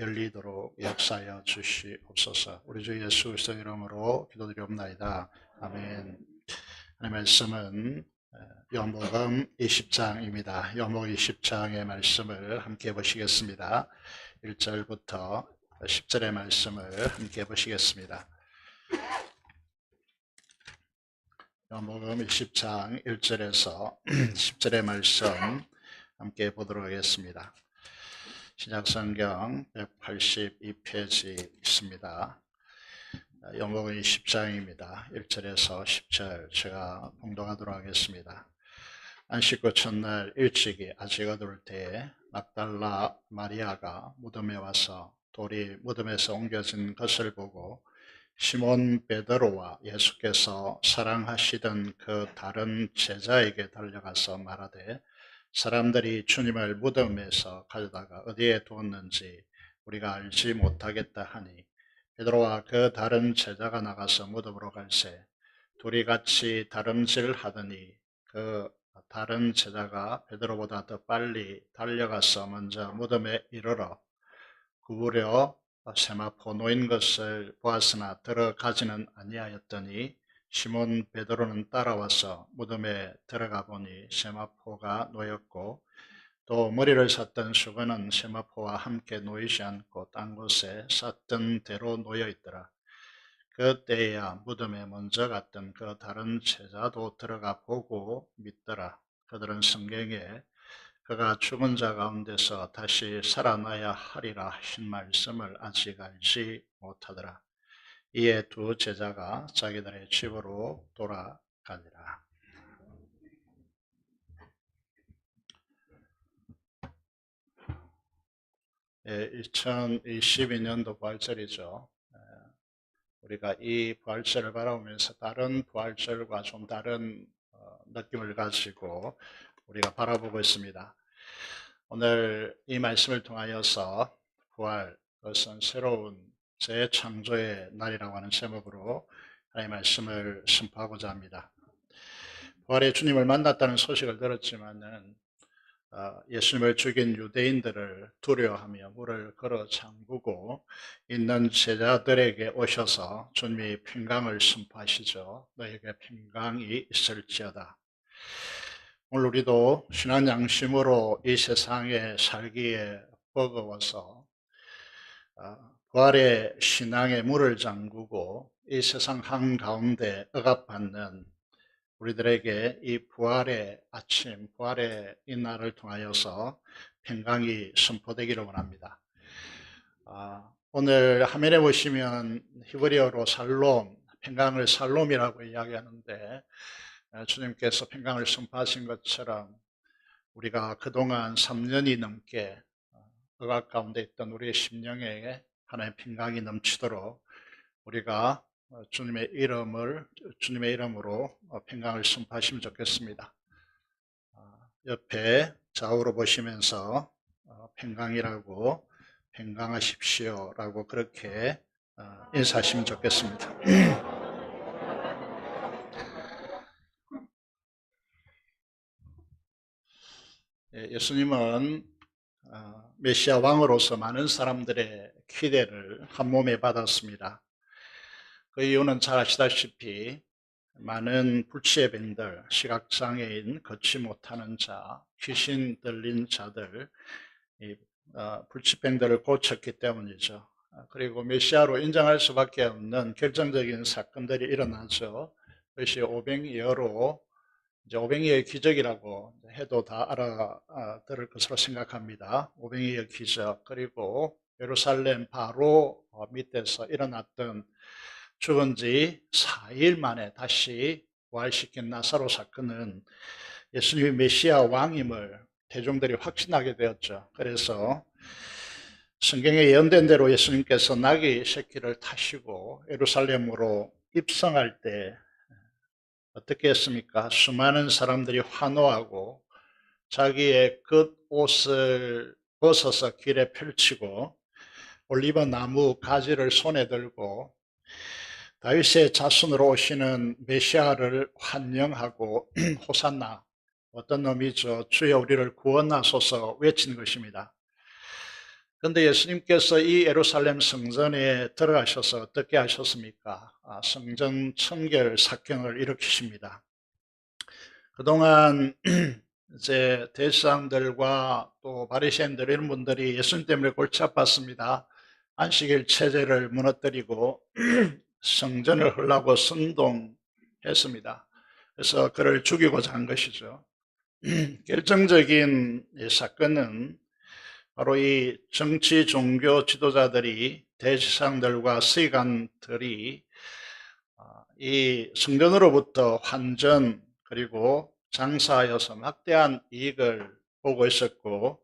열리도록 역사하여 주시옵소서. 우리 주 예수 그리스도 이름으로 기도드리옵나이다. 아멘. 하나님의 말씀은 요한복음 20장입니다. 요한복음 20장의 말씀을 함께 보시겠습니다. 1절부터 10절의 말씀을 함께 보시겠습니다. 요한복음 20장 1절에서 10절의 말씀 함께 보도록 하겠습니다. 신약성경 182페이지 있습니다. 요한복음 20장입니다. 1절에서 10절 제가 봉독하도록 하겠습니다. 안식구 첫날 일찍이 아직 어두울 때에 막달라 마리아가 무덤에 와서 돌이 무덤에서 옮겨진 것을 보고 시몬 베드로와 예수께서 사랑하시던 그 다른 제자에게 달려가서 말하되 사람들이 주님을 무덤에서 가져다가 어디에 두었는지 우리가 알지 못하겠다 하니 베드로와 그 다른 제자가 나가서 무덤으로 갈새 둘이 같이 다름질하더니 그 다른 제자가 베드로보다 더 빨리 달려가서 먼저 무덤에 이르러 구부려 세마포 놓인 것을 보았으나 들어가지는 아니하였더니 시몬 베드로는 따라와서 무덤에 들어가 보니 세마포가 놓였고 또 머리를 쌌던 수건은 세마포와 함께 놓이지 않고 딴 곳에 쌌던 대로 놓여 있더라. 그때야 무덤에 먼저 갔던 그 다른 제자도 들어가 보고 믿더라. 그들은 성경에 그가 죽은 자 가운데서 다시 살아나야 하리라 하신 말씀을 아직 알지 못하더라. 이에 두 제자가 자기들의 집으로 돌아가니라. 2022년도 부활절이죠. 우리가 이 부활절을 바라보면서 다른 부활절과 좀 다른 느낌을 가지고 우리가 바라보고 있습니다. 오늘 이 말씀을 통하여서 부활, 그것은 새로운 재창조의 날이라고 하는 제목으로 하나님의 말씀을 선포하고자 합니다. 부활의 주님을 만났다는 소식을 들었지만은 예수님을 죽인 유대인들을 두려워하며 물을 걸어 잠그고 있는 제자들에게 오셔서 주님이 평강을 선포하시죠. 너에게 평강이 있을지어다. 오늘 우리도 신앙 양심으로 이 세상에 살기에 버거워서 부활의 신앙의 문을 잠그고 이 세상 한가운데 억압받는 우리들에게 이 부활의 아침, 부활의 이 날을 통하여서 평강이 선포되기를 원합니다. 오늘 화면에 보시면 히브리어로 살롬, 평강을 살롬이라고 이야기하는데 주님께서 평강을 선포하신 것처럼 우리가 그동안 3년이 넘게 억압 가운데 있던 우리의 심령에 하나님의 평강이 넘치도록 우리가 주님의 이름으로 평강을 선포하시면 좋겠습니다. 옆에 좌우로 보시면서 평강이라고 평강하십시오라고 그렇게 인사하시면 좋겠습니다. 예수님은 메시아 왕으로서 많은 사람들의 기대를 한 몸에 받았습니다. 그 이유는 잘 아시다시피 많은 불치의 병들, 시각장애인, 걷지 못하는 자, 귀신 들린 자들, 불치병들을 고쳤기 때문이죠. 그리고 메시아로 인정할 수밖에 없는 결정적인 사건들이 일어나죠. 그것이 오병이어로 이제 오병이어의 기적이라고 해도 다 알아들을 것으로 생각합니다. 오병이어 기적, 그리고 예루살렘 바로 밑에서 일어났던 죽은 지 4일 만에 다시 부활시킨 나사로 사건은 예수님이 메시아 왕임을 대중들이 확신하게 되었죠. 그래서 성경에 예언된 대로 예수님께서 나귀 새끼를 타시고 예루살렘으로 입성할 때 어떻게 했습니까? 수많은 사람들이 환호하고 자기의 겉옷을 벗어서 길에 펼치고 올리브 나무 가지를 손에 들고 다윗의 자손으로 오시는 메시아를 환영하고 호산나, 어떤 놈이죠? 주여 우리를 구원하소서 외치는 것입니다. 그런데 예수님께서 이 예루살렘 성전에 들어가셔서 어떻게 하셨습니까? 성전 청결 사건을 일으키십니다. 그동안 이제 대제사장들과 또 바리새인들 이런 분들이 예수님 때문에 골치 아팠습니다. 안식일 체제를 무너뜨리고 성전을 헐라고 선동했습니다. 그래서 그를 죽이고자 한 것이죠. 결정적인 사건은 바로 이 정치 종교 지도자들이 대제사장들과 서기관들이 이 성전으로부터 환전 그리고 장사하여서 막대한 이익을 보고 있었고,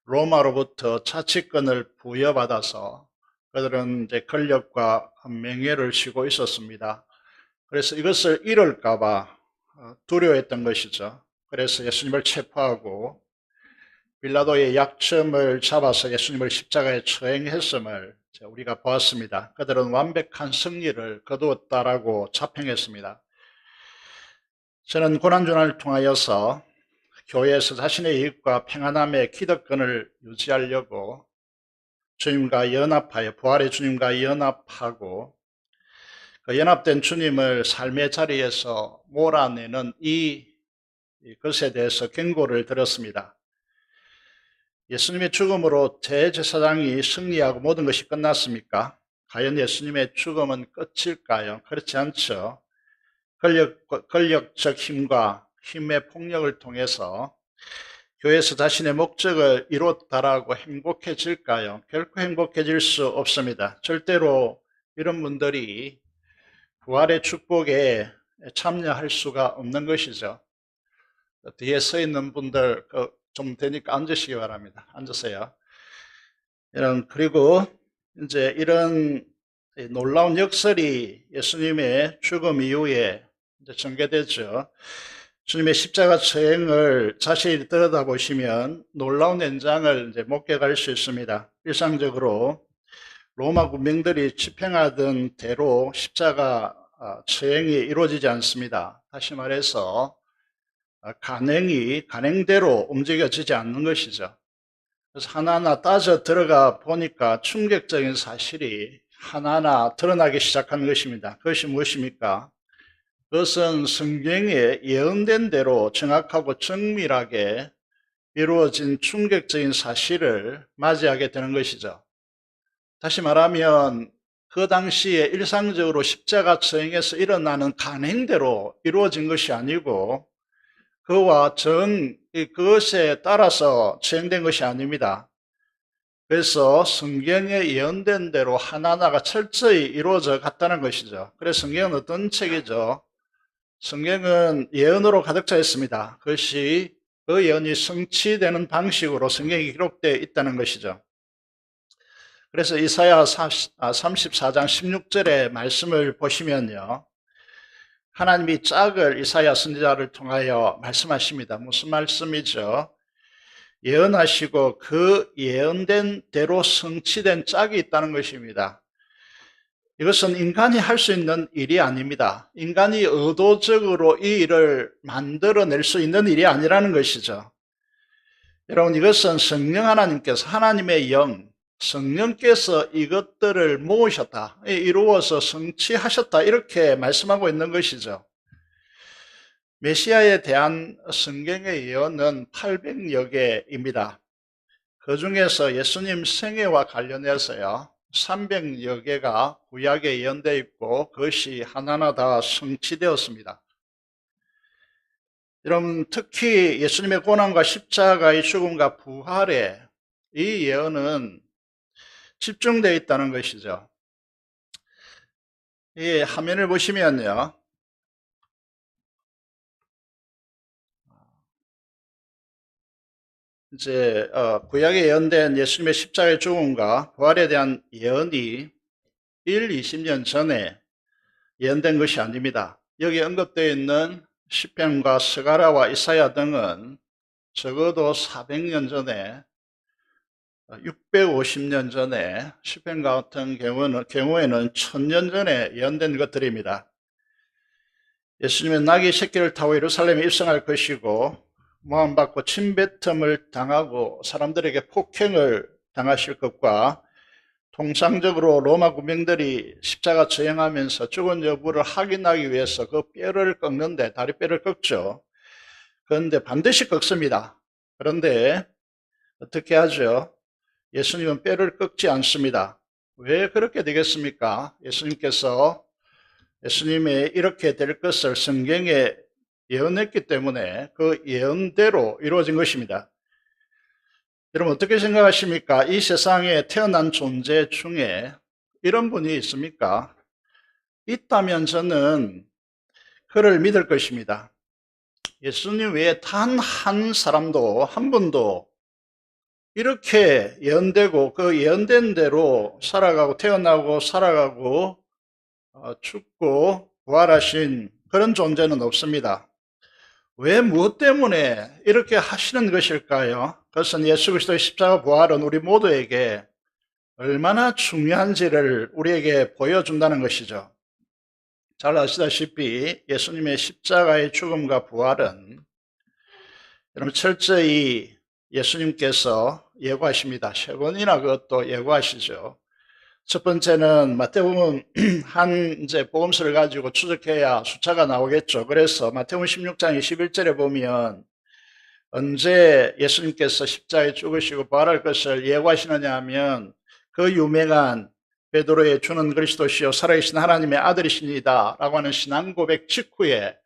로마로부터 차치권을 부여받아서 그들은 이제 권력과 명예를 쥐고 있었습니다. 그래서 이것을 잃을까봐 두려워했던 것이죠. 그래서 예수님을 체포하고 빌라도의 약점을 잡아서 예수님을 십자가에 처형했음을 우리가 보았습니다. 그들은 완벽한 승리를 거두었다라고 자평했습니다. 저는 고난주간을 통하여서 교회에서 자신의 이익과 평안함의 기득권을 유지하려고 주님과 연합하여, 부활의 주님과 연합하고 그 연합된 주님을 삶의 자리에서 몰아내는 이 것에 대해서 경고를 들었습니다. 예수님의 죽음으로 대제사장이 승리하고 모든 것이 끝났습니까? 과연 예수님의 죽음은 끝일까요? 그렇지 않죠. 권력적 힘과 힘의 폭력을 통해서 교회에서 자신의 목적을 이뤘다라고 행복해질까요? 결코 행복해질 수 없습니다. 절대로 이런 분들이 부활의 축복에 참여할 수가 없는 것이죠. 뒤에 서 있는 분들 좀 되니까 앉으시기 바랍니다. 앉으세요. 그리고 이제 이런 놀라운 역설이 예수님의 죽음 이후에 이제 전개되죠. 주님의 십자가 처형을 자세히 들여다보시면 놀라운 현장을 이제 목격할 수 있습니다. 일상적으로 로마 군병들이 집행하던 대로 십자가 처형이 이루어지지 않습니다. 다시 말해서 간행대로 움직여지지 않는 것이죠. 그래서 하나하나 따져 들어가 보니까 충격적인 사실이 하나하나 드러나기 시작한 것입니다. 그것이 무엇입니까? 그것은 성경에 예언된 대로 정확하고 정밀하게 이루어진 충격적인 사실을 맞이하게 되는 것이죠. 다시 말하면 그 당시에 일상적으로 십자가 처형에서 일어나는 간행대로 이루어진 것이 아니고 그것에 따라서 처형된 것이 아닙니다. 그래서 성경에 예언된 대로 하나하나가 철저히 이루어져 갔다는 것이죠. 그래서 성경은 어떤 책이죠? 성경은 예언으로 가득 차 있습니다. 그것이 그 예언이 성취되는 방식으로 성경이 기록되어 있다는 것이죠. 그래서 이사야 34장 16절의 말씀을 보시면요, 하나님이 짝을 이사야 선지자를 통하여 말씀하십니다. 무슨 말씀이죠? 예언하시고 그 예언된 대로 성취된 짝이 있다는 것입니다. 이것은 인간이 할 수 있는 일이 아닙니다. 인간이 의도적으로 이 일을 만들어낼 수 있는 일이 아니라는 것이죠. 여러분, 이것은 성령 하나님께서, 하나님의 영, 성령께서 이것들을 모으셨다, 이루어서 성취하셨다, 이렇게 말씀하고 있는 것이죠. 메시아에 대한 성경의 예언은 800여 개입니다. 그 중에서 예수님 생애와 관련해서요, 300여 개가 구약에 예언되어 있고 그것이 하나하나 다 성취되었습니다. 여러분, 특히 예수님의 고난과 십자가의 죽음과 부활에 이 예언은 집중되어 있다는 것이죠. 이 화면을 보시면요, 이제 구약에 예언된 예수님의 십자가의 죽음과 부활에 대한 예언이 20년 전에 예언된 것이 아닙니다. 여기 언급되어 있는 시편과 스가랴와 이사야 등은 적어도 400년 전에, 650년 전에, 시편 같은 경우에는 1000년 전에 예언된 것들입니다. 예수님은 나귀 새끼를 타고 예루살렘에 입성할 것이고 모함받고 침뱉음을 당하고 사람들에게 폭행을 당하실 것과 통상적으로 로마 군병들이 십자가 처형하면서 죽은 여부를 확인하기 위해서 그 뼈를 꺾는데 다리뼈를 꺾죠. 그런데 반드시 꺾습니다. 그런데 어떻게 하죠? 예수님은 뼈를 꺾지 않습니다. 왜 그렇게 되겠습니까? 예수님의 이렇게 될 것을 성경에 예언했기 때문에 그 예언대로 이루어진 것입니다. 여러분 어떻게 생각하십니까? 이 세상에 태어난 존재 중에 이런 분이 있습니까? 있다면 저는 그를 믿을 것입니다. 예수님 외에 단 한 사람도 한 분도 이렇게 예언되고 그 예언된 대로 살아가고 태어나고 살아가고 죽고 부활하신 그런 존재는 없습니다. 왜 무엇 때문에 이렇게 하시는 것일까요? 그것은 예수 그리스도의 십자가 부활은 우리 모두에게 얼마나 중요한지를 우리에게 보여준다는 것이죠. 잘 아시다시피 예수님의 십자가의 죽음과 부활은 여러분 철저히 예수님께서 예고하십니다. 3번이나 그것도 예고하시죠. 첫 번째는 마태복음 한 이제 복음서를 가지고 추적해야 숫자가 나오겠죠. 그래서 마태복음 16장 21절에 보면 언제 예수님께서 십자가에 죽으시고 부활할 것을 예고하시느냐 하면 그 유명한 베드로의 주는 그리스도시요 살아계신 하나님의 아들이시니다 라고 하는 신앙 고백 직후에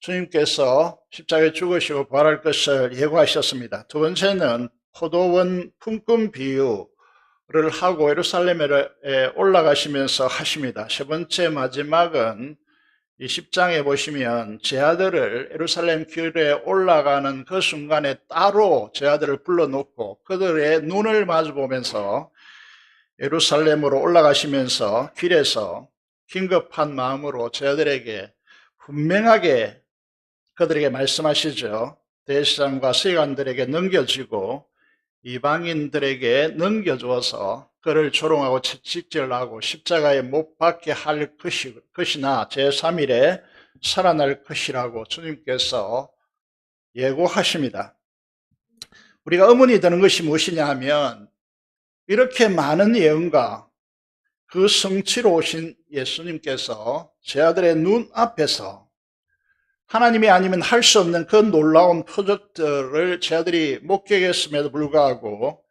주님께서 십자가에 죽으시고 부활할 것을 예고하셨습니다. 두 번째는 포도원 품꾼 비유를 하고 예루살렘에 올라가시면서 하십니다. 세 번째 마지막은 이 10장에 보시면 제 아들을 예루살렘 길에 올라가는 그 순간에 따로 제 아들을 불러놓고 그들의 눈을 마주보면서 예루살렘으로 올라가시면서 길에서 긴급한 마음으로 제 아들에게 분명하게 그들에게 말씀하시죠. 대제사장과 서기관들에게 넘겨지고 이방인들에게 넘겨주어서 그를 조롱하고 채찍질하고 십자가에 못 박게 할 것이나 제3일에 살아날 것이라고 주님께서 예고하십니다. 우리가 의문이 드는 것이 무엇이냐 하면 이렇게 많은 예언과 그 성취로 오신 예수님께서 제 아들의 눈앞에서 하나님이 아니면 할 수 없는 그 놀라운 표적들을 제 아들이 목격했음에도 불구하고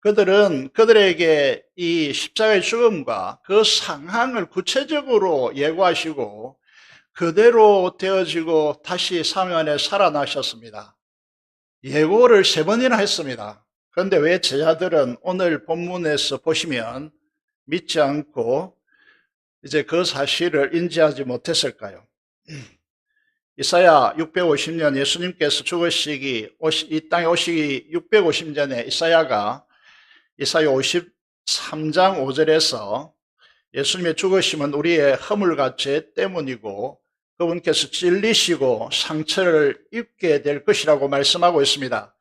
그들은 그들에게 이 십자가의 죽음과 그 상황을 구체적으로 예고하시고 그대로 되어지고 다시 사흘 만에 살아나셨습니다. 예고를 3번이나 했습니다. 그런데 왜 제자들은 오늘 본문에서 보시면 믿지 않고 이제 그 사실을 인지하지 못했을까요? 이사야 650년 예수님께서 죽으시기 이 땅에 오시기 650년에 이사야 53장 5절에서 예수님의 죽으심은 우리의 허물과 죄 때문이고 그분께서 찔리시고 상처를 입게 될 것이라고 말씀하고 있습니다.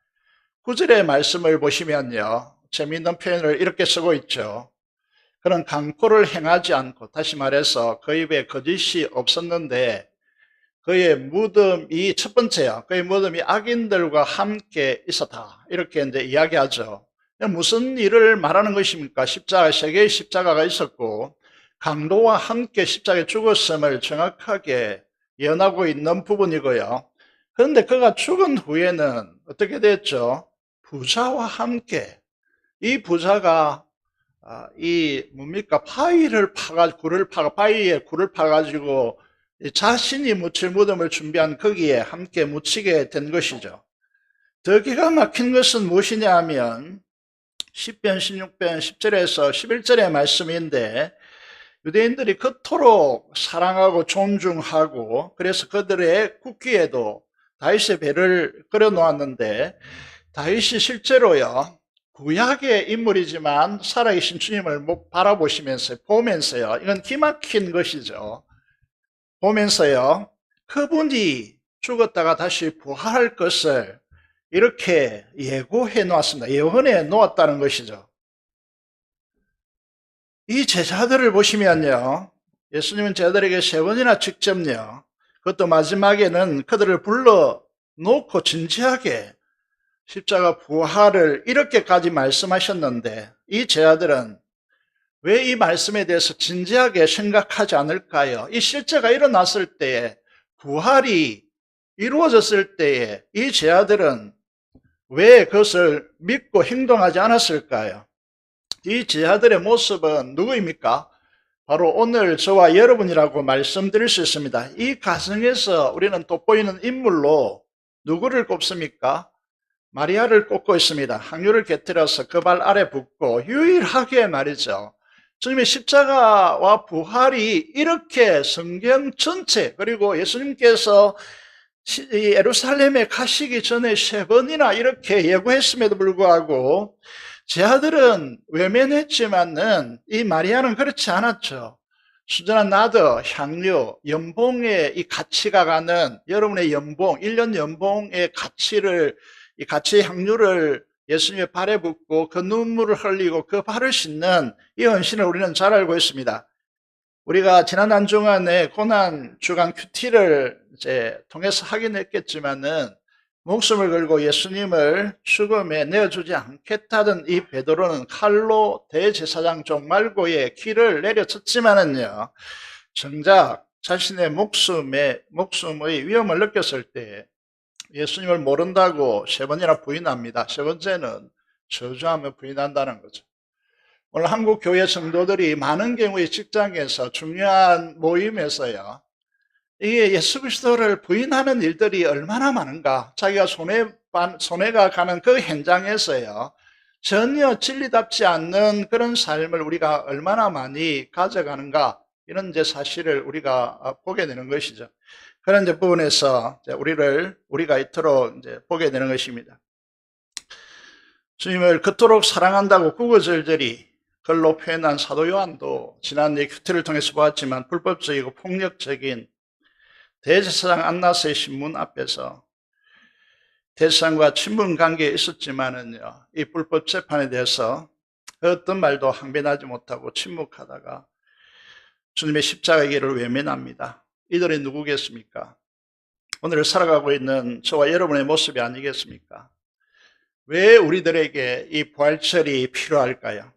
9절의 말씀을 보시면요, 재미있는 표현을 이렇게 쓰고 있죠. 그는 강포를 행하지 않고, 다시 말해서 그 입에 거짓이 없었는데 그의 무덤이 첫 번째야. 그의 무덤이 악인들과 함께 있었다. 이렇게 이제 이야기하죠. 무슨 일을 말하는 것입니까? 세 개의 십자가가 있었고 강도와 함께 십자가에 죽었음을 정확하게 예언하고 있는 부분이고요. 그런데 그가 죽은 후에는 어떻게 됐죠? 부자와 함께, 이 부자가 바위에 굴을 파가지고 자신이 묻힐 무덤을 준비한 거기에 함께 묻히게 된 것이죠. 더 기가 막힌 것은 무엇이냐 하면 10편, 16편, 10절에서 11절의 말씀인데 유대인들이 그토록 사랑하고 존중하고 그래서 그들의 국기에도 다윗의 배를 그려 놓았는데 다윗이 실제로요 구약의 인물이지만 살아계신 주님을 보면서요 이건 기막힌 것이죠. 보면서요 그분이 죽었다가 다시 부활할 것을 이렇게 예고해 놓았습니다. 예언해 놓았다는 것이죠. 이 제자들을 보시면요 예수님은 제자들에게 3번이나 직접요 그것도 마지막에는 그들을 불러 놓고 진지하게 십자가 부활을 이렇게까지 말씀하셨는데 이 제자들은 왜 이 말씀에 대해서 진지하게 생각하지 않을까요? 이 실제가 일어났을 때에, 부활이 이루어졌을 때에 이 제자들은 왜 그것을 믿고 행동하지 않았을까요? 이 제자들의 모습은 누구입니까? 바로 오늘 저와 여러분이라고 말씀드릴 수 있습니다. 이 가정에서 우리는 돋보이는 인물로 누구를 꼽습니까? 마리아를 꼽고 있습니다. 항유를 곁들여서 그 발 아래 붓고 유일하게 말이죠. 주님의 십자가와 부활이 이렇게 성경 전체, 그리고 예수님께서 예루살렘에 가시기 전에 3번이나 이렇게 예고했음에도 불구하고 제자들은 외면했지만은 이 마리아는 그렇지 않았죠. 순전한 나드, 향유, 연봉의 이 가치가 가는 여러분의 연봉, 1년 연봉의 가치를, 이 가치의 향유를 예수님의 발에 붓고 그 눈물을 흘리고 그 발을 씻는 이 헌신을 우리는 잘 알고 있습니다. 우리가 지난 한 주간에 고난 주간 큐티를 이제 통해서 하긴 했겠지만은 목숨을 걸고 예수님을 죽음에 내어주지 않겠다던 이 베드로는 칼로 대제사장 종 말고의 키를 내려쳤지만은요, 정작 자신의 목숨의 위험을 느꼈을 때 예수님을 모른다고 3번이나 부인합니다. 3번째는 저주하며 부인한다는 거죠. 오늘 한국 교회 성도들이 많은 경우에 직장에서 중요한 모임에서요, 이게 예수 그리스도를 부인하는 일들이 얼마나 많은가. 자기가 손해가 가는 그 현장에서요, 전혀 진리답지 않는 그런 삶을 우리가 얼마나 많이 가져가는가, 이런 이제 사실을 우리가 보게 되는 것이죠. 그런 이제 부분에서 우리가 이토록 이제 보게 되는 것입니다. 주님을 그토록 사랑한다고 구구절절히 글로 표현한 사도 요한도 지난 큐티를 통해서 보았지만 불법적이고 폭력적인 대제사장 안나스의 신문 앞에서 대제사장과 친분 관계에 있었지만은요, 이 불법 재판에 대해서 어떤 말도 항변하지 못하고 침묵하다가 주님의 십자가의 길을 외면합니다. 이들이 누구겠습니까? 오늘 살아가고 있는 저와 여러분의 모습이 아니겠습니까? 왜 우리들에게 이 부활절이 필요할까요?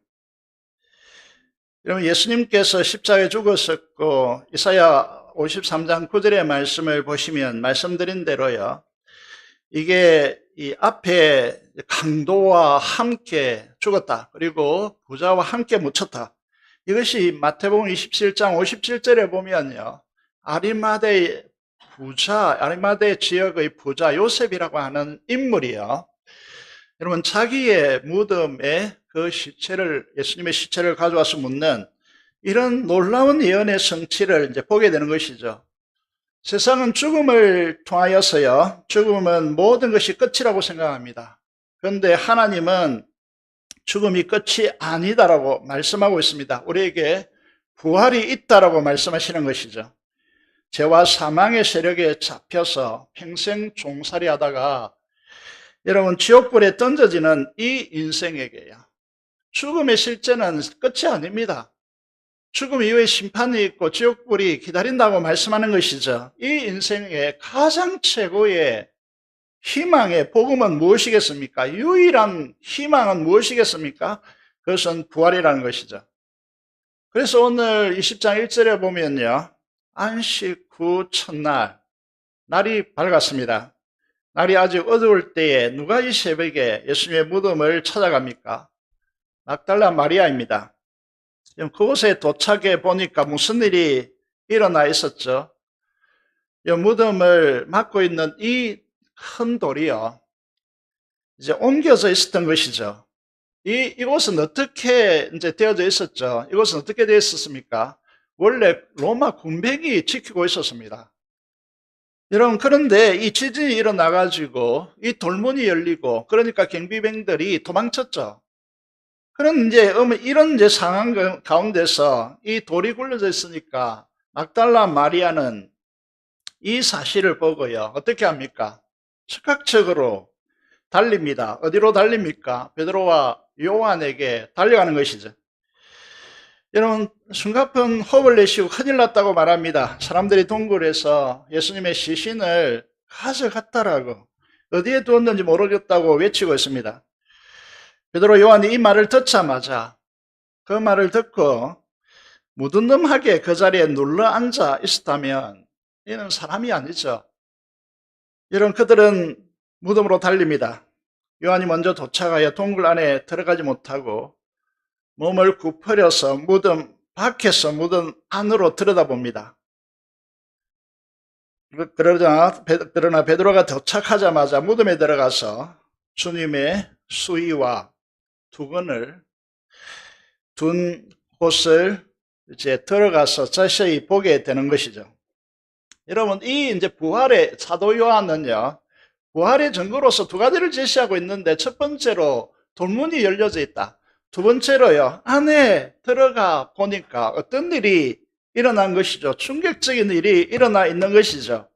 여러분, 예수님께서 십자가에 죽으셨고 이사야 53장 9절의 말씀을 보시면 말씀드린 대로요, 이게 이 앞에 강도와 함께 죽었다, 그리고 부자와 함께 묻혔다, 이것이 마태복음 27장 57절에 보면요, 아리마대 지역의 부자 요셉이라고 하는 인물이요, 여러분, 자기의 무덤에 그 예수님의 시체를 가져와서 묻는 이런 놀라운 예언의 성취를 이제 보게 되는 것이죠. 세상은 죽음을 통하여서요, 죽음은 모든 것이 끝이라고 생각합니다. 그런데 하나님은 죽음이 끝이 아니다라고 말씀하고 있습니다. 우리에게 부활이 있다라고 말씀하시는 것이죠. 죄와 사망의 세력에 잡혀서 평생 종살이 하다가 여러분, 지옥불에 던져지는 이 인생에게요, 죽음의 실제는 끝이 아닙니다. 죽음 이후에 심판이 있고 지옥불이 기다린다고 말씀하는 것이죠. 이 인생의 가장 최고의 희망의 복음은 무엇이겠습니까? 유일한 희망은 무엇이겠습니까? 그것은 부활이라는 것이죠. 그래서 오늘 20장 1절에 보면요, 안식 후 첫날, 날이 밝았습니다. 날이 아직 어두울 때에 누가 이 새벽에 예수님의 무덤을 찾아갑니까? 막달라 마리아입니다. 그곳에 도착해 보니까 무슨 일이 일어나 있었죠? 이 무덤을 막고 있는 이 큰 돌이요, 이제 옮겨져 있었던 것이죠. 이곳은 어떻게 이제 되어져 있었죠? 이곳은 어떻게 되어 있었습니까? 원래 로마 군병이 지키고 있었습니다. 여러분, 그런데 이 지진이 일어나가지고 이 돌문이 열리고, 그러니까 경비병들이 도망쳤죠. 그런 이런 상황 가운데서 이 돌이 굴러져 있으니까 막달라 마리아는 이 사실을 보고요, 어떻게 합니까? 즉각적으로 달립니다. 어디로 달립니까? 베드로와 요한에게 달려가는 것이죠. 여러분, 숨가쁜 호흡을 내쉬고 큰일 났다고 말합니다. 사람들이 동굴에서 예수님의 시신을 가져갔다라고. 어디에 두었는지 모르겠다고 외치고 있습니다. 베드로 요한이 이 말을 듣자마자 그 말을 듣고 무든든하게 그 자리에 눌러 앉아 있었다면 이는 사람이 아니죠. 이런 그들은 무덤으로 달립니다. 요한이 먼저 도착하여 동굴 안에 들어가지 못하고 몸을 굽혀려서 무덤 밖에서 무덤 안으로 들여다봅니다. 그러나 베드로가 도착하자마자 무덤에 들어가서 주님의 수의와 두건을 둔 곳을 이제 들어가서 자세히 보게 되는 것이죠. 여러분, 이 이제 부활의 사도 요한은요, 부활의 증거로서 두 가지를 제시하고 있는데, 첫 번째로 돌문이 열려져 있다. 두 번째로요, 안에 들어가 보니까 어떤 일이 일어난 것이죠. 충격적인 일이 일어나 있는 것이죠.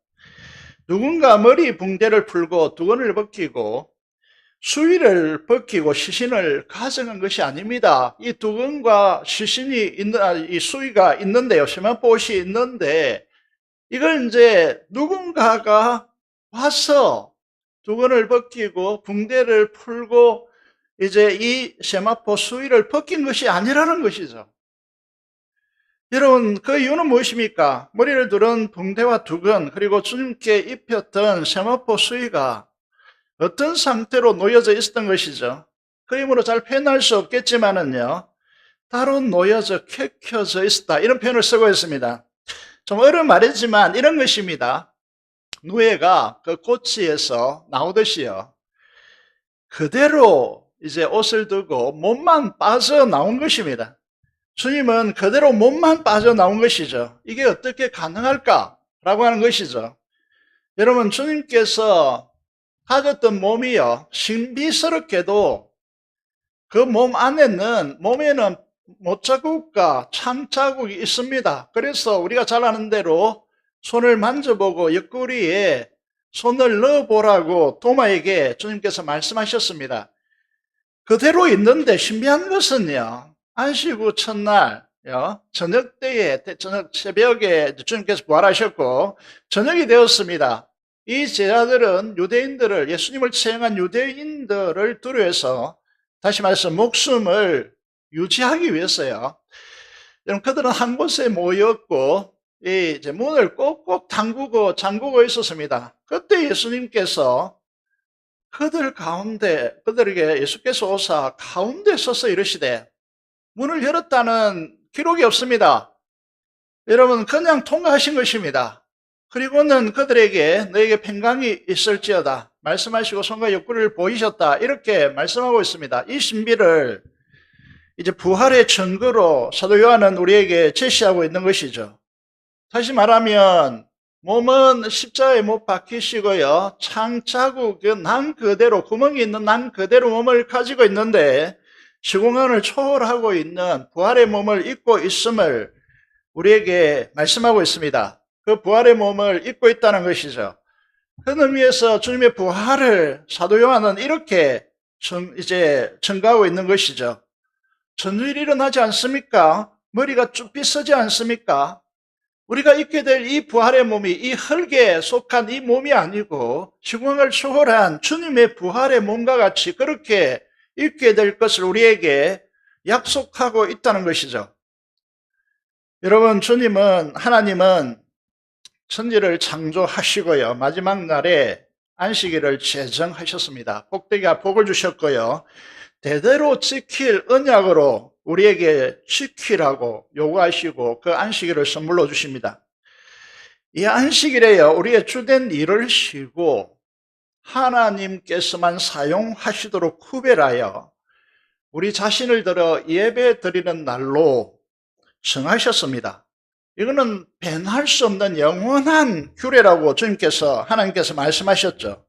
누군가 머리 붕대를 풀고 두건을 벗기고 수의를 벗기고 시신을 가져간 것이 아닙니다. 이 두건과 시신이 있는, 이 수의가 있는데요, 세마포옷이 있는데, 이걸 이제 누군가가 와서 두건을 벗기고 붕대를 풀고 이제 이 세마포 수의를 벗긴 것이 아니라는 것이죠. 여러분, 그 이유는 무엇입니까? 머리를 두른 붕대와 두건, 그리고 주님께 입혔던 세마포 수의가 어떤 상태로 놓여져 있었던 것이죠. 그 힘으로 잘 표현할 수 없겠지만은요, 따로 놓여져 켜켜져 있었다, 이런 표현을 쓰고 있습니다. 좀 어려운 말이지만 이런 것입니다. 누에가 그 고치에서 나오듯이요, 그대로 이제 옷을 두고 몸만 빠져나온 것입니다. 주님은 그대로 몸만 빠져나온 것이죠. 이게 어떻게 가능할까라고 하는 것이죠. 여러분, 주님께서 가졌던 몸이요, 신비스럽게도 그 몸 안에는, 몸에는 못자국과 창자국이 있습니다. 그래서 우리가 잘 아는 대로 손을 만져보고 옆구리에 손을 넣어보라고 도마에게 주님께서 말씀하셨습니다. 그대로 있는데 신비한 것은요, 안식 후 첫날 저녁 때에, 저녁 새벽에 주님께서 부활하셨고 저녁이 되었습니다. 이 제자들은 유대인들을, 예수님을 처형한 유대인들을 두려워해서, 다시 말해서 목숨을 유지하기 위해서요, 여러분, 그들은 한 곳에 모였고 이제 문을 꼭꼭 잠그고 있었습니다. 그때 예수님께서 그들 가운데, 그들에게 예수께서 오사 가운데 서서 이르시되, 문을 열었다는 기록이 없습니다. 여러분, 그냥 통과하신 것입니다. 그리고는 그들에게 너에게 평강이 있을지어다 말씀하시고 손과 옆구리를 보이셨다, 이렇게 말씀하고 있습니다. 이 신비를 이제 부활의 증거로 사도 요한은 우리에게 제시하고 있는 것이죠. 다시 말하면 몸은 십자가에 못 박히시고요, 창자국은 난 그대로, 구멍이 있는 난 그대로 몸을 가지고 있는데 시공간을 초월하고 있는 부활의 몸을 입고 있음을 우리에게 말씀하고 있습니다. 그 부활의 몸을 입고 있다는 것이죠. 그런 의미에서 주님의 부활을 사도 요한은 이렇게 이제 증거하고 있는 것이죠. 전율이 일어나지 않습니까? 머리가 쭉 빗서지 않습니까? 우리가 입게 될 이 부활의 몸이 이 흙에 속한 이 몸이 아니고 시공간을 초월한 주님의 부활의 몸과 같이 그렇게 입게 될 것을 우리에게 약속하고 있다는 것이죠. 여러분, 하나님은 천지를 창조하시고요, 마지막 날에 안식일을 제정하셨습니다. 복되게 복을 주셨고요, 대대로 지킬 언약으로 우리에게 지키라고 요구하시고 그 안식일을 선물로 주십니다. 이 안식일에요, 우리의 주된 일을 쉬고 하나님께서만 사용하시도록 구별하여 우리 자신을 들어 예배 드리는 날로 정하셨습니다. 이거는 변할 수 없는 영원한 규례라고 하나님께서 말씀하셨죠.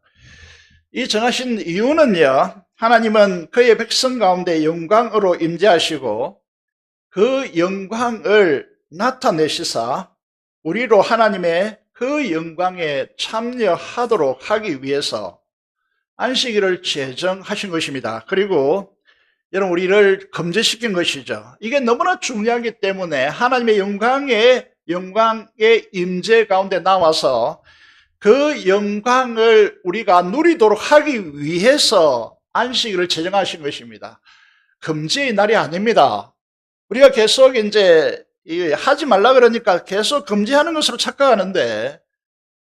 이 정하신 이유는요, 하나님은 그의 백성 가운데 영광으로 임재하시고 그 영광을 나타내시사 우리로 하나님의 그 영광에 참여하도록 하기 위해서 안식일을 제정하신 것입니다. 그리고 여러분, 우리를 금지시킨 것이죠. 이게 너무나 중요하기 때문에 하나님의 영광의 임재 가운데 나와서 그 영광을 우리가 누리도록 하기 위해서 안식일을 제정하신 것입니다. 금지의 날이 아닙니다. 우리가 계속 이제 하지 말라 그러니까 계속 금지하는 것으로 착각하는데,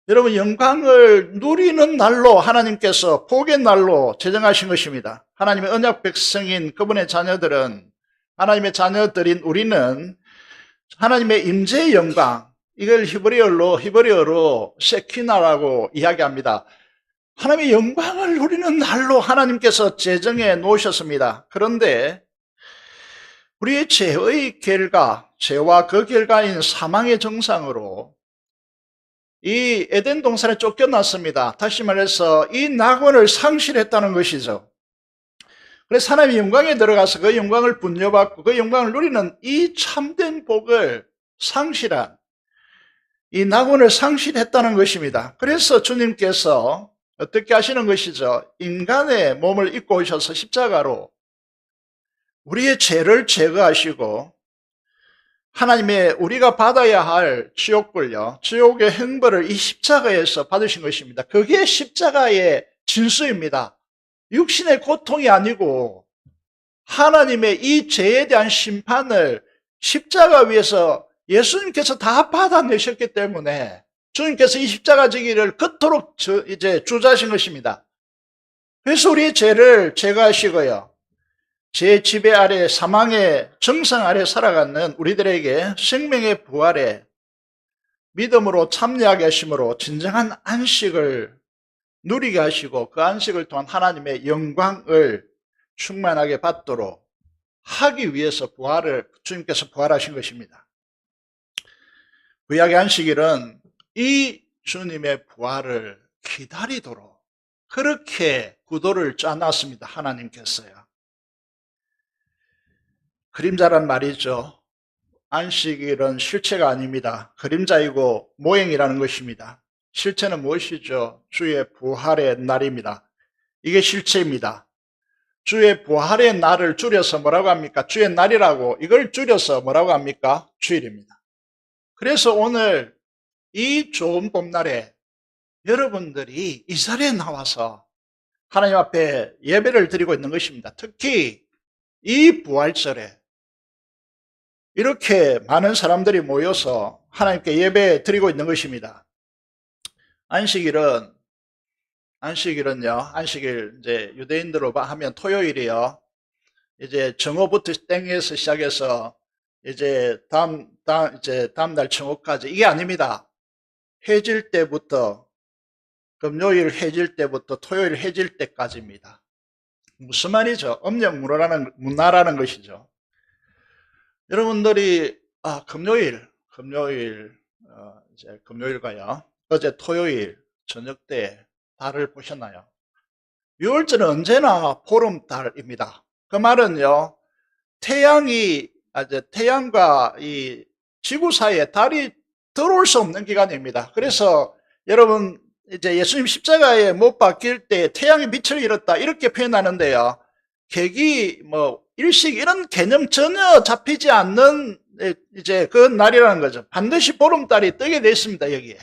여러분, 영광을 누리는 날로 하나님께서 복의 날로 제정하신 것입니다. 하나님의 언약 백성인 그분의 자녀들은, 하나님의 자녀들인 우리는 하나님의 임재의 영광, 이걸 히브리어로 세키나라고 이야기합니다. 하나님의 영광을 누리는 날로 하나님께서 제정해 놓으셨습니다. 그런데 우리의 죄의 결과, 죄와 그 결과인 사망의 정상으로 이 에덴 동산에 쫓겨났습니다. 다시 말해서 이 낙원을 상실했다는 것이죠. 그래서 하나님의 영광에 들어가서 그 영광을 분여받고 그 영광을 누리는 이 참된 복을 상실한, 이 낙원을 상실했다는 것입니다. 그래서 주님께서 어떻게 하시는 것이죠? 인간의 몸을 입고 오셔서 십자가로 우리의 죄를 제거하시고 하나님의 우리가 받아야 할 지옥불요, 지옥의 형벌을 이 십자가에서 받으신 것입니다. 그게 십자가의 진수입니다. 육신의 고통이 아니고 하나님의 이 죄에 대한 심판을 십자가 위에서 예수님께서 다 받아내셨기 때문에 주님께서 이 십자가 지기를 그토록 이제 주저하신 것입니다. 그래서 우리의 죄를 제거하시고요, 제 지배 아래, 사망의 정상 아래 살아가는 우리들에게 생명의 부활에 믿음으로 참여하게 하심으로 진정한 안식을 누리게 하시고 그 안식을 통한 하나님의 영광을 충만하게 받도록 하기 위해서 주님께서 부활하신 것입니다. 구약의 안식일은 이 주님의 부활을 기다리도록 그렇게 구도를 짜놨습니다. 하나님께서요. 그림자란 말이죠. 안식일은 실체가 아닙니다. 그림자이고 모형이라는 것입니다. 실체는 무엇이죠? 주의 부활의 날입니다. 이게 실체입니다. 주의 부활의 날을 줄여서 뭐라고 합니까? 주의 날이라고, 이걸 줄여서 뭐라고 합니까? 주일입니다. 그래서 오늘 이 좋은 봄날에 여러분들이 이 자리에 나와서 하나님 앞에 예배를 드리고 있는 것입니다. 특히 이 부활절에 이렇게 많은 사람들이 모여서 하나님께 예배 드리고 있는 것입니다. 안식일은요, 안식일, 이제 유대인들로 하면 토요일이요, 이제 정오부터 땡에서 시작해서 이제 다음날 정오까지, 이게 아닙니다. 해질 때부터, 금요일 해질 때부터 토요일 해질 때까지입니다. 무슨 말이죠? 음력 문화라는 것이죠. 여러분들이 금요일가요, 어제 토요일 저녁 때 달을 보셨나요? 6월절은 언제나 보름달입니다. 그 말은요, 태양과 이 지구 사이에 달이 들어올 수 없는 기간입니다. 그래서 여러분, 이제 예수님 십자가에 못 박힐 때 태양이 빛을 잃었다, 이렇게 표현하는데요, 계기, 일식, 이런 개념 전혀 잡히지 않는 이제 그 날이라는 거죠. 반드시 보름달이 뜨게 되어 있습니다, 여기에.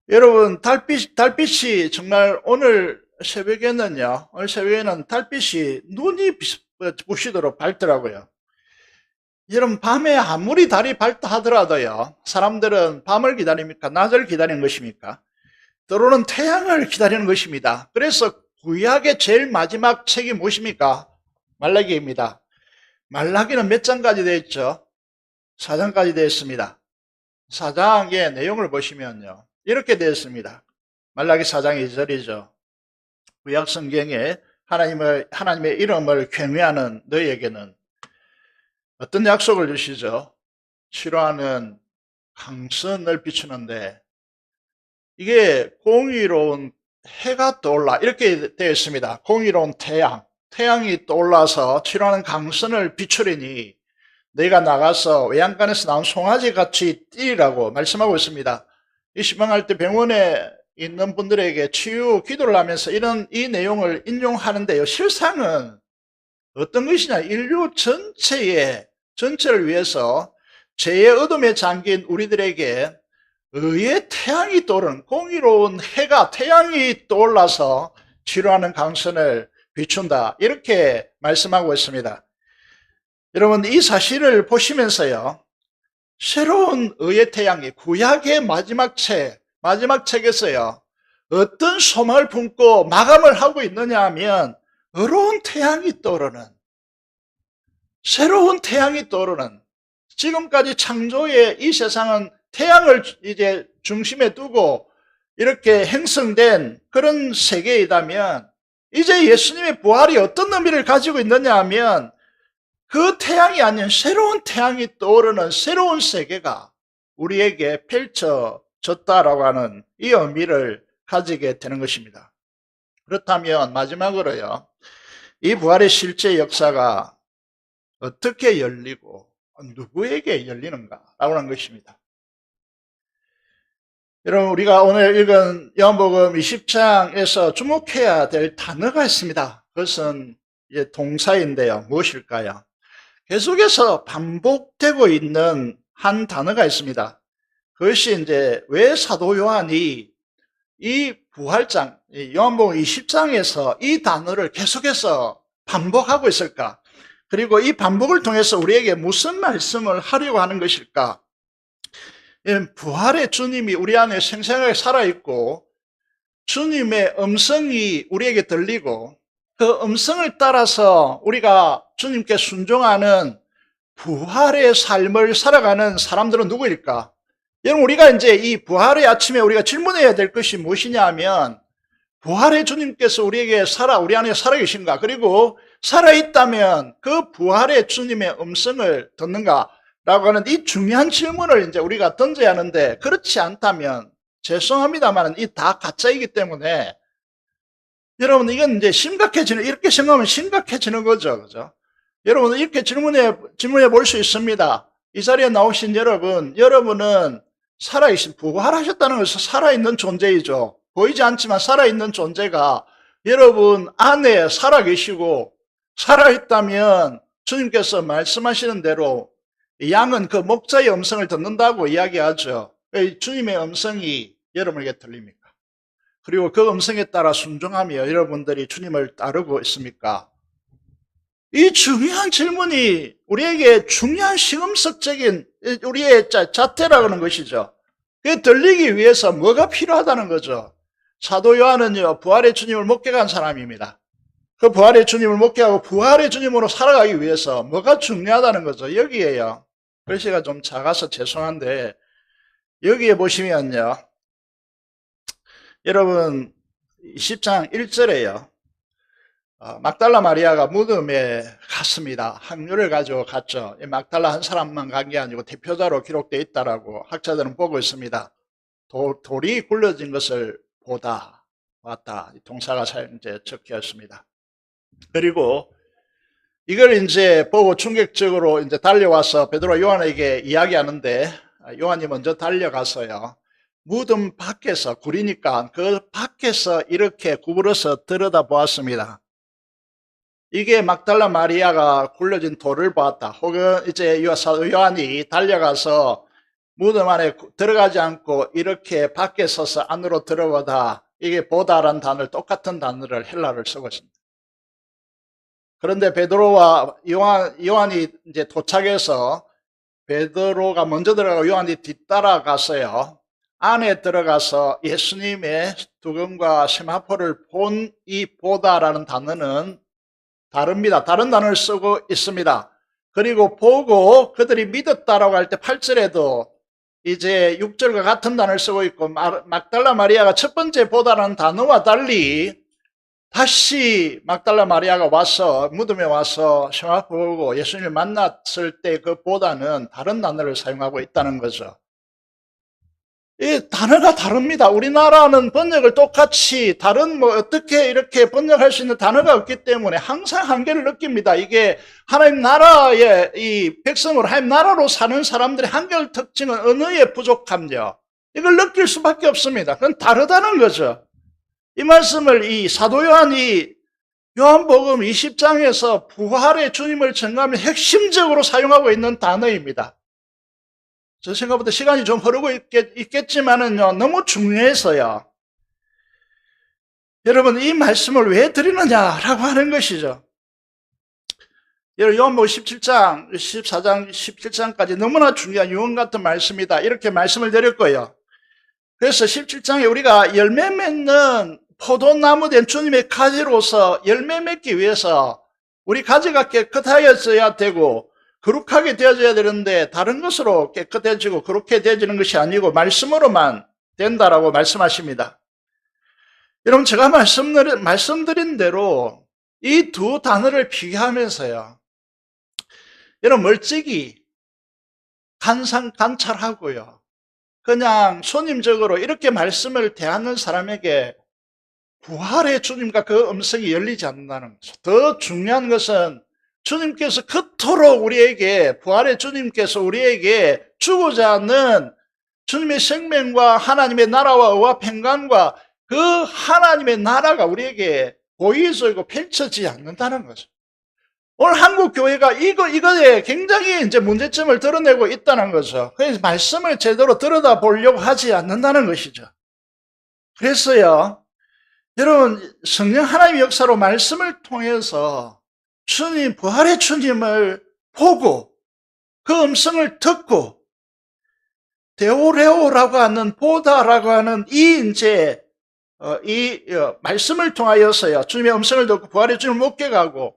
여러분, 달빛이 정말 오늘 새벽에는 달빛이 눈이 부시도록 밝더라고요. 여러분, 밤에 아무리 달이 밝다 하더라도요, 사람들은 밤을 기다립니까? 낮을 기다리는 것입니까? 때로는 태양을 기다리는 것입니다. 그래서 구약의 제일 마지막 책이 무엇입니까? 말라기입니다. 말라기는 몇 장까지 되어 있죠? 4장까지 되어 있습니다. 4장의 내용을 보시면요, 이렇게 되어 있습니다. 말라기 4장 2절이죠. 구약 성경에 하나님의 이름을 경외하는 너희에게는 어떤 약속을 주시죠? 싫어하는 강선을 비추는데 이게 공의로운 해가 떠올라, 이렇게 되어 있습니다. 공의로운 태양이 떠올라서 치료하는 강선을 비추리니 너희가 나가서 외양간에서 나온 송아지 같이 뛰라고 말씀하고 있습니다. 이 시방할 때 병원에 있는 분들에게 치유 기도를 하면서 이 내용을 인용하는데요, 실상은 어떤 것이냐, 인류 전체를 위해서 죄의 어둠에 잠긴 우리들에게 의의 태양이 떠오르는, 공의로운 해가, 태양이 떠올라서 치료하는 강선을 비춘다, 이렇게 말씀하고 있습니다. 여러분, 이 사실을 보시면서요, 새로운 의의 태양이 구약의 마지막 책에서요, 어떤 소망을 품고 마감을 하고 있느냐 하면, 의로운 태양이 떠오르는, 새로운 태양이 떠오르는, 지금까지 창조의 이 세상은 태양을 이제 중심에 두고 이렇게 형성된 그런 세계이다면, 이제 예수님의 부활이 어떤 의미를 가지고 있느냐 하면, 그 태양이 아닌 새로운 태양이 떠오르는 새로운 세계가 우리에게 펼쳐졌다라고 하는 이 의미를 가지게 되는 것입니다. 그렇다면 마지막으로요, 이 부활의 실제 역사가 어떻게 열리고 누구에게 열리는가라고 하는 것입니다. 여러분, 우리가 오늘 읽은 요한복음 20장에서 주목해야 될 단어가 있습니다. 그것은 이제 동사인데요. 무엇일까요? 계속해서 반복되고 있는 한 단어가 있습니다. 그것이 이제 왜 사도 요한이 이 부활장, 요한복음 20장에서 이 단어를 계속해서 반복하고 있을까? 그리고 이 반복을 통해서 우리에게 무슨 말씀을 하려고 하는 것일까? 부활의 주님이 우리 안에 생생하게 살아있고, 주님의 음성이 우리에게 들리고, 그 음성을 따라서 우리가 주님께 순종하는 부활의 삶을 살아가는 사람들은 누구일까? 여러분, 우리가 이제 이 부활의 아침에 우리가 질문해야 될 것이 무엇이냐 하면, 부활의 주님께서 우리 안에 살아계신가? 그리고 살아있다면 그 부활의 주님의 음성을 듣는가? 라고 하는 이 중요한 질문을 이제 우리가 던져야 하는데, 그렇지 않다면 죄송합니다만 이 다 가짜이기 때문에, 여러분, 이건 이제 이렇게 생각하면 심각해지는 거죠. 그죠? 여러분, 이렇게 질문해 볼 수 있습니다. 이 자리에 나오신 여러분은 부활하셨다는 것은 살아있는 존재이죠. 보이지 않지만 살아있는 존재가 여러분 안에 살아계시고, 살아있다면 주님께서 말씀하시는 대로 양은 그 목자의 음성을 듣는다고 이야기하죠. 주님의 음성이 여러분에게 들립니까? 그리고 그 음성에 따라 순종하며 여러분들이 주님을 따르고 있습니까? 이 중요한 질문이 우리에게 중요한 시금석적인 우리의 자태라고 하는 것이죠. 그게 들리기 위해서 뭐가 필요하다는 거죠. 사도 요한은요, 부활의 주님을 목격한 사람입니다. 그 부활의 주님을 목격하고 부활의 주님으로 살아가기 위해서 뭐가 중요하다는 거죠. 여기에요. 글씨가 좀 작아서 죄송한데, 여기에 보시면요, 여러분 20장 1절에요, 막달라 마리아가 무덤에 갔습니다. 항류를 가지고 갔죠. 막달라 한 사람만 간 게 아니고 대표자로 기록되어 있다라고 학자들은 보고 있습니다. 돌이 굴려진 것을 보다, 왔다, 동사가 이제 적혀있습니다. 그리고 이걸 이제 보고 충격적으로 이제 달려와서 베드로와 요한에게 이야기하는데, 요한이 먼저 달려가서요, 무덤 밖에서, 구리니까 그 밖에서 이렇게 구부러서 들여다보았습니다. 이게 막달라 마리아가 굴려진 돌을 보았다. 혹은 이제 요한이 달려가서 무덤 안에 들어가지 않고 이렇게 밖에 서서 안으로 들어보다, 이게 보다라는 단어를, 똑같은 단어를 헬라를 쓰고 있습니다. 그런데 베드로와 요한이 이제 도착해서 베드로가 먼저 들어가고 요한이 뒤따라가서요, 안에 들어가서 예수님의 두검과 세마포를 본 이 보다라는 단어는 다릅니다. 다른 단어를 쓰고 있습니다. 그리고 보고 그들이 믿었다라고 할 때 8절에도 이제 6절과 같은 단어를 쓰고 있고, 막달라 마리아가 첫 번째 보다라는 단어와 달리 다시 막달라 마리아가 와서 무덤에 와서 세마포 보고 예수님을 만났을 때 그 보다는 다른 단어를 사용하고 있다는 거죠. 이 단어가 다릅니다. 우리나라는 번역을 똑같이 다른 어떻게 이렇게 번역할 수 있는 단어가 없기 때문에 항상 한계를 느낍니다. 이게 하나님 나라의 이 백성으로, 하나님 나라로 사는 사람들의 한결 특징은 언어의 부족함요, 이걸 느낄 수밖에 없습니다. 그건 다르다는 거죠. 이 말씀을 이 사도 요한이 요한복음 20장에서 부활의 주님을 증거하면 핵심적으로 사용하고 있는 단어입니다. 저 생각보다 시간이 좀 흐르고 있겠지만은요, 너무 중요해서요. 여러분, 이 말씀을 왜 드리느냐라고 하는 것이죠. 요한복음 17장, 14장, 17장까지 너무나 중요한 유언 같은 말씀이다. 이렇게 말씀을 드렸고요. 그래서 17장에 우리가 열매 맺는 포도나무 된 주님의 가지로서 열매 맺기 위해서 우리 가지가 깨끗하여져야 되고 거룩하게 되어져야 되는데 다른 것으로 깨끗해지고 그렇게 되어지는 것이 아니고 말씀으로만 된다라고 말씀하십니다. 여러분, 제가 말씀드린 대로 이 두 단어를 비교하면서요, 여러분, 멀찍이 관찰하고요, 그냥 손님적으로 이렇게 말씀을 대하는 사람에게 부활의 주님과 그 음성이 열리지 않는다는 거죠. 더 중요한 것은 주님께서 그토록 우리에게, 부활의 주님께서 우리에게 주고자 하는 주님의 생명과 하나님의 나라와 의와 평강과 그 하나님의 나라가 우리에게 보여지고 펼쳐지지 않는다는 거죠. 오늘 한국 교회가 이거에 굉장히 이제 문제점을 드러내고 있다는 거죠. 그래서 말씀을 제대로 들여다보려고 하지 않는다는 것이죠. 그래서요, 여러분, 성령 하나님의 역사로 말씀을 통해서 주님, 부활의 주님을 보고 그 음성을 듣고 데오레오라고 하는, 보다라고 하는 말씀을 통하여서요, 주님의 음성을 듣고 부활의 주님을 목격하고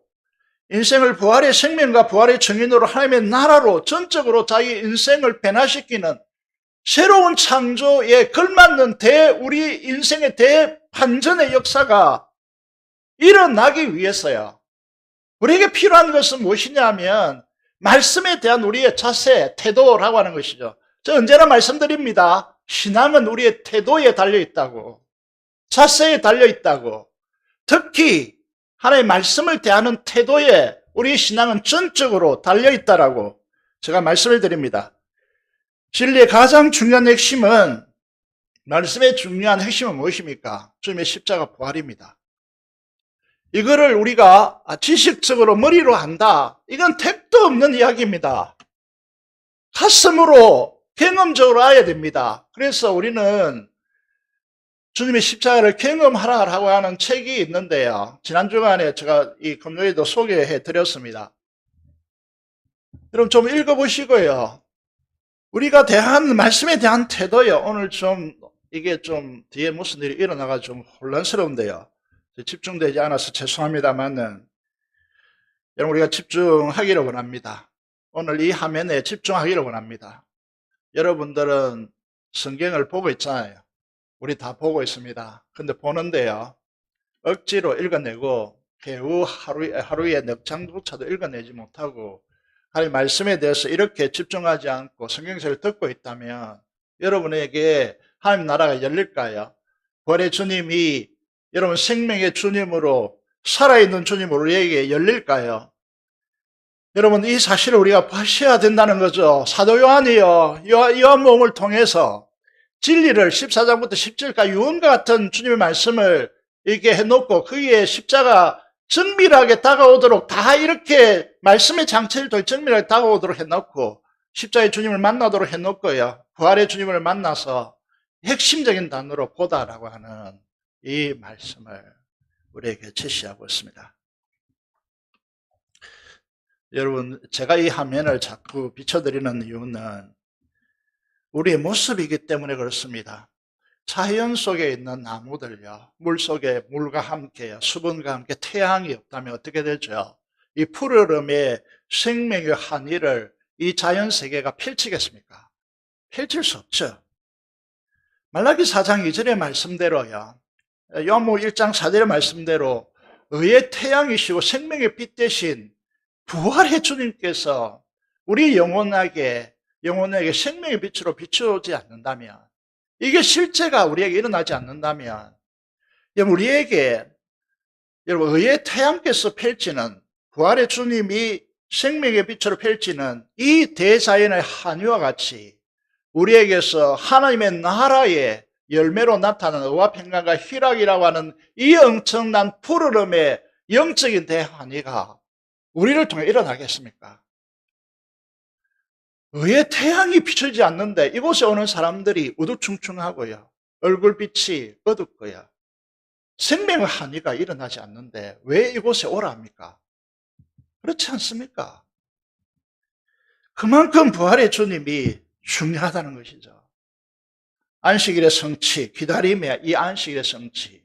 인생을 부활의 생명과 부활의 증인으로 하나님의 나라로 전적으로 자기 인생을 변화시키는 새로운 창조에 걸맞는 우리 인생의 대반전의 역사가 일어나기 위해서요, 우리에게 필요한 것은 무엇이냐 하면 말씀에 대한 우리의 자세, 태도라고 하는 것이죠. 저 언제나 말씀드립니다. 신앙은 우리의 태도에 달려있다고, 자세에 달려있다고. 특히 하나님의 말씀을 대하는 태도에 우리의 신앙은 전적으로 달려있다라고 제가 말씀을 드립니다. 진리의 가장 중요한 핵심은, 말씀의 중요한 핵심은 무엇입니까? 주님의 십자가 부활입니다. 이거를 우리가 지식적으로 머리로 한다, 이건 택도 없는 이야기입니다. 가슴으로 경험적으로 알아야 됩니다. 그래서 우리는 주님의 십자가를 경험하라라고 하는 책이 있는데요, 지난 주간에 제가 이 금요일도 소개해 드렸습니다. 여러분 좀 읽어보시고요, 우리가 대한 말씀에 대한 태도요, 오늘 이게 뒤에 무슨 일이 일어나가 좀 혼란스러운데요, 집중되지 않아서 죄송합니다만은 여러분, 우리가 집중하기를 원합니다. 오늘 이 화면에 집중하기를 원합니다. 여러분들은 성경을 보고 있잖아요. 우리 다 보고 있습니다. 근데 보는데요, 억지로 읽어내고 겨우 하루에 넉 장조차도 읽어내지 못하고 하나님 말씀에 대해서 이렇게 집중하지 않고 성경책을 듣고 있다면 여러분에게 하나님 나라가 열릴까요? 부활의 주님이 여러분 생명의 주님으로, 살아있는 주님으로 우리에게 열릴까요? 여러분, 이 사실을 우리가 파셔야 된다는 거죠. 사도 요한이요, 요한복음을 통해서 진리를 14장부터 17절까지 유언과 같은 주님의 말씀을 이렇게 해놓고 거기에 십자가 정밀하게 다가오도록 다 이렇게 말씀의 장치를 통해 정밀하게 다가오도록 해놓고 십자가의 주님을 만나도록 해놓고요, 부활의 주님을 만나서 핵심적인 단어로 보다라고 하는 이 말씀을 우리에게 제시하고 있습니다. 여러분, 제가 이 화면을 자꾸 비춰드리는 이유는 우리의 모습이기 때문에 그렇습니다. 자연 속에 있는 나무들요, 물 속에 물과 함께, 수분과 함께 태양이 없다면 어떻게 되죠? 이 푸르름의 생명의 한의를 이 자연 세계가 펼치겠습니까? 펼칠 수 없죠. 말라기 4장 2절의 말씀대로요, 요한복음 1장 4절의 말씀대로 의의 태양이시고 생명의 빛 대신 부활의 주님께서 우리 영혼에게 생명의 빛으로 비추지 않는다면, 이게 실제가 우리에게 일어나지 않는다면, 우리에게 의의 태양께서 펼치는, 부활의 주님이 생명의 빛으로 펼치는 이 대자연의 한의와 같이 우리에게서 하나님의 나라의 열매로 나타나는 의와 평강과 희락이라고 하는 이 엄청난 푸르름의 영적인 대한의가 우리를 통해 일어나겠습니까? 의의 태양이 비추지 않는데 이곳에 오는 사람들이 우두충충하고요. 얼굴빛이 어둡고요. 생명의 한의가 일어나지 않는데 왜 이곳에 오라 합니까? 그렇지 않습니까? 그만큼 부활의 주님이 중요하다는 것이죠. 안식일의 성취, 기다림의 이 안식일의 성취,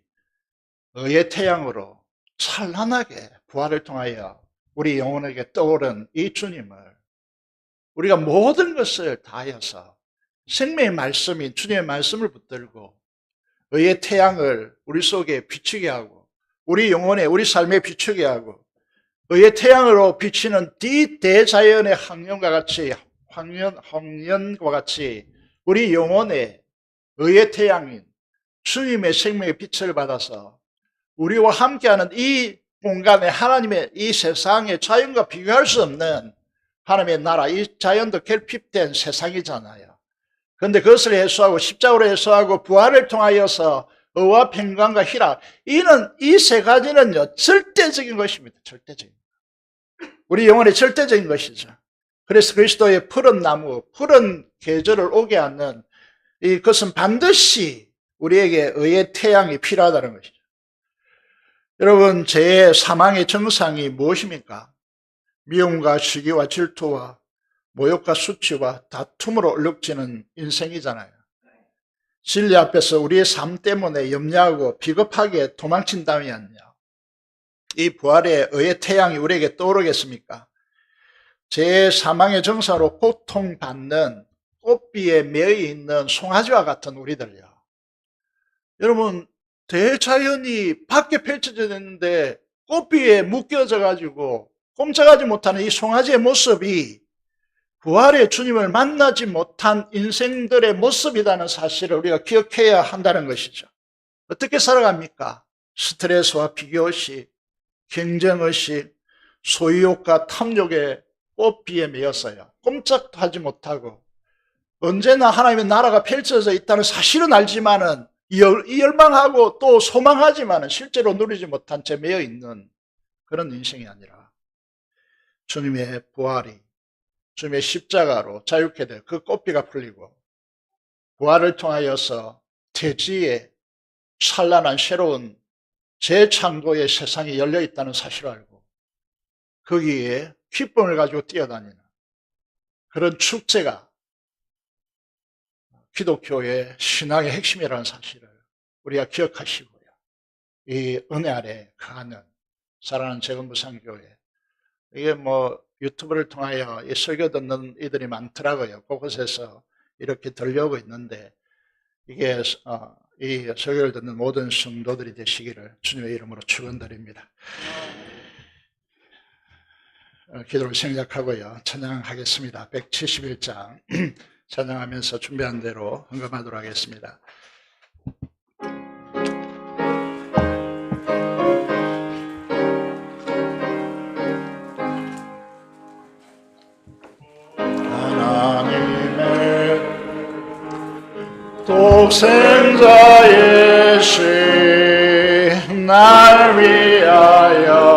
의의 태양으로 찬란하게 부활을 통하여 우리 영혼에게 떠오른 이 주님을 우리가 모든 것을 다하여서 생명의 말씀인 주님의 말씀을 붙들고 의의 태양을 우리 속에 비추게 하고 우리 영혼에 우리 삶에 비추게 하고 의의 태양으로 비치는 대자연의 황연과 같이 황연과 같이 우리 영혼에 의의 태양인 주님의 생명의 빛을 받아서 우리와 함께하는 이 공간에 하나님의 이 세상의 자연과 비교할 수 없는 하나님의 나라, 이 자연도 결핍된 세상이잖아요. 그런데 그것을 해소하고 십자가로 해소하고 부활을 통하여서 의와 평강과 희락, 이 세 가지는요 절대적인 것입니다. 절대적인 우리 영혼의 절대적인 것이죠. 그래서 그리스도의 푸른 나무, 푸른 계절을 오게 하는 이것은 반드시 우리에게 의의 태양이 필요하다는 것이죠. 여러분, 제 사망의 정상이 무엇입니까? 미움과 시기와 질투와 모욕과 수치와 다툼으로 얼룩지는 인생이잖아요. 진리 앞에서 우리의 삶 때문에 염려하고 비겁하게 도망친다면요, 이 부활의 의의 태양이 우리에게 떠오르겠습니까? 제 사망의 정사로 고통받는 꽃비에 매여있는 송아지와 같은 우리들요. 여러분, 대자연이 밖에 펼쳐져 있는데 꽃비에 묶여져 가지고 꼼짝하지 못하는 이 송아지의 모습이 부활의 주님을 만나지 못한 인생들의 모습이라는 사실을 우리가 기억해야 한다는 것이죠. 어떻게 살아갑니까? 스트레스와 비교의식, 경쟁의식, 소유욕과 탐욕의 꽃비에 매였어요. 꼼짝도 하지 못하고 언제나 하나님의 나라가 펼쳐져 있다는 사실은 알지만은 열망하고 또 소망하지만은 실제로 누리지 못한 채 매여 있는 그런 인생이 아니라 주님의 부활이 주님의 십자가로 자유케 될 그 꽃비가 풀리고 부활을 통하여서 대지에 찬란한 새로운 재창조의 세상이 열려 있다는 사실을 알고 거기에 기쁨을 가지고 뛰어다니는 그런 축제가 기독교의 신앙의 핵심이라는 사실을 우리가 기억하시고요. 이 은혜 아래 거하는 사랑하는 재건부상교회, 이게 유튜브를 통하여 이 설교 듣는 이들이 많더라고요. 그곳에서 이렇게 들려오고 있는데 이게 이 설교를 듣는 모든 성도들이 되시기를 주님의 이름으로 축원드립니다. 기도를 생략하고요. 찬양하겠습니다. 171장 찬양하면서 준비한 대로 헌금하도록 하겠습니다. 하나님의 독생자 예수 날 위하여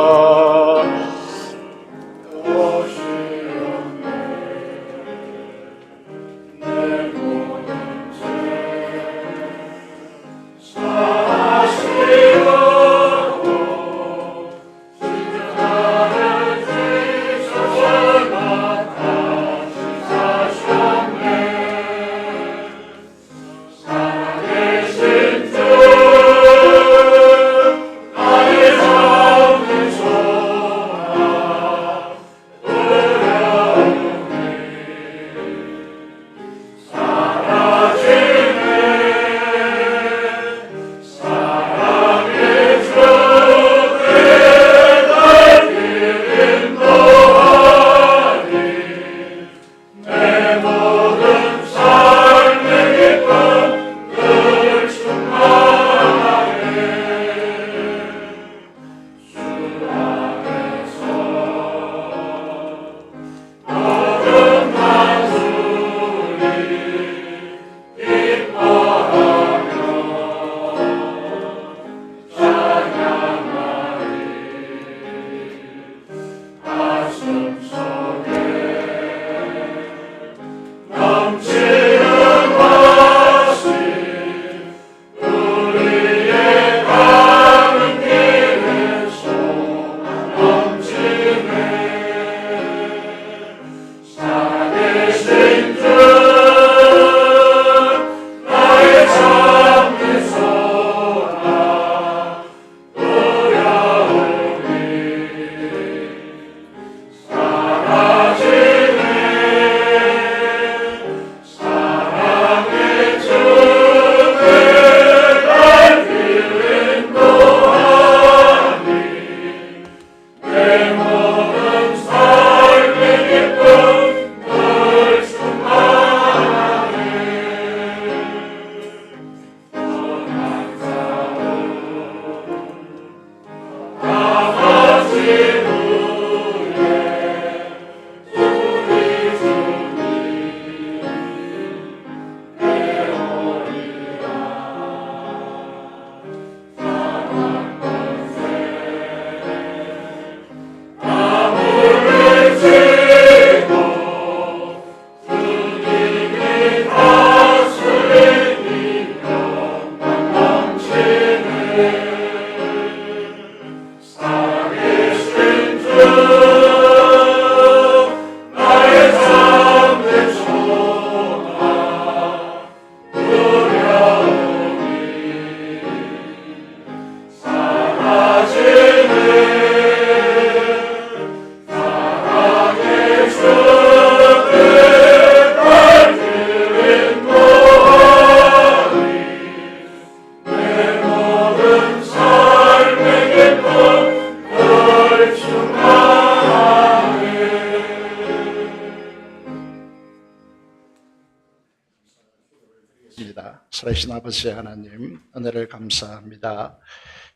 살아계신 아버지 하나님, 은혜를 감사합니다.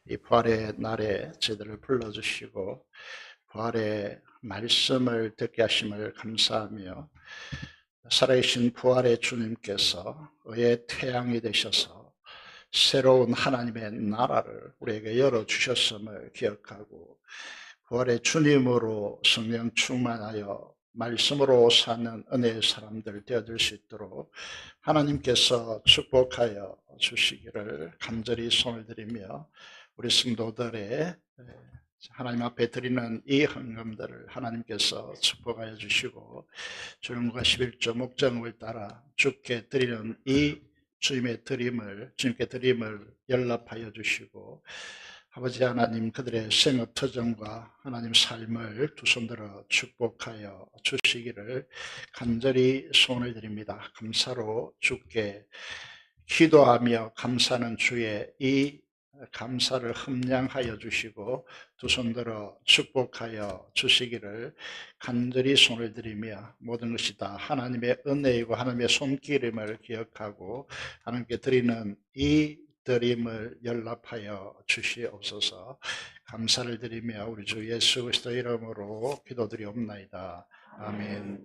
이 부활의 날에 저희들을 불러주시고 부활의 말씀을 듣게 하심을 감사하며, 살아계신 부활의 주님께서 의의 태양이 되셔서 새로운 하나님의 나라를 우리에게 열어주셨음을 기억하고, 부활의 주님으로 성령 충만하여 말씀으로 사는 은혜의 사람들 되어질 수 있도록 하나님께서 축복하여 주시기를 간절히 손을 들이며, 우리 성도들의 하나님 앞에 드리는 이 헌금들을 하나님께서 축복하여 주시고, 주님과 11조 목장을 따라 주께 드리는 이 주님께 드림을 연락하여 주시고, 아버지 하나님, 그들의 생업 터전과 하나님 삶을 두 손들어 축복하여 주시기를 간절히 소원을 드립니다. 감사로 주께 기도하며 감사하는 주의 이 감사를 흠량하여 주시고 두 손들어 축복하여 주시기를 간절히 손을 드리며, 모든 것이 다 하나님의 은혜이고 하나님의 손길임을 기억하고 하나님께 드리는 이 드림을 연락하여 주시옵소서. 감사를 드리며 우리 주 예수 그리스도 이름으로 기도드리옵나이다. 아멘.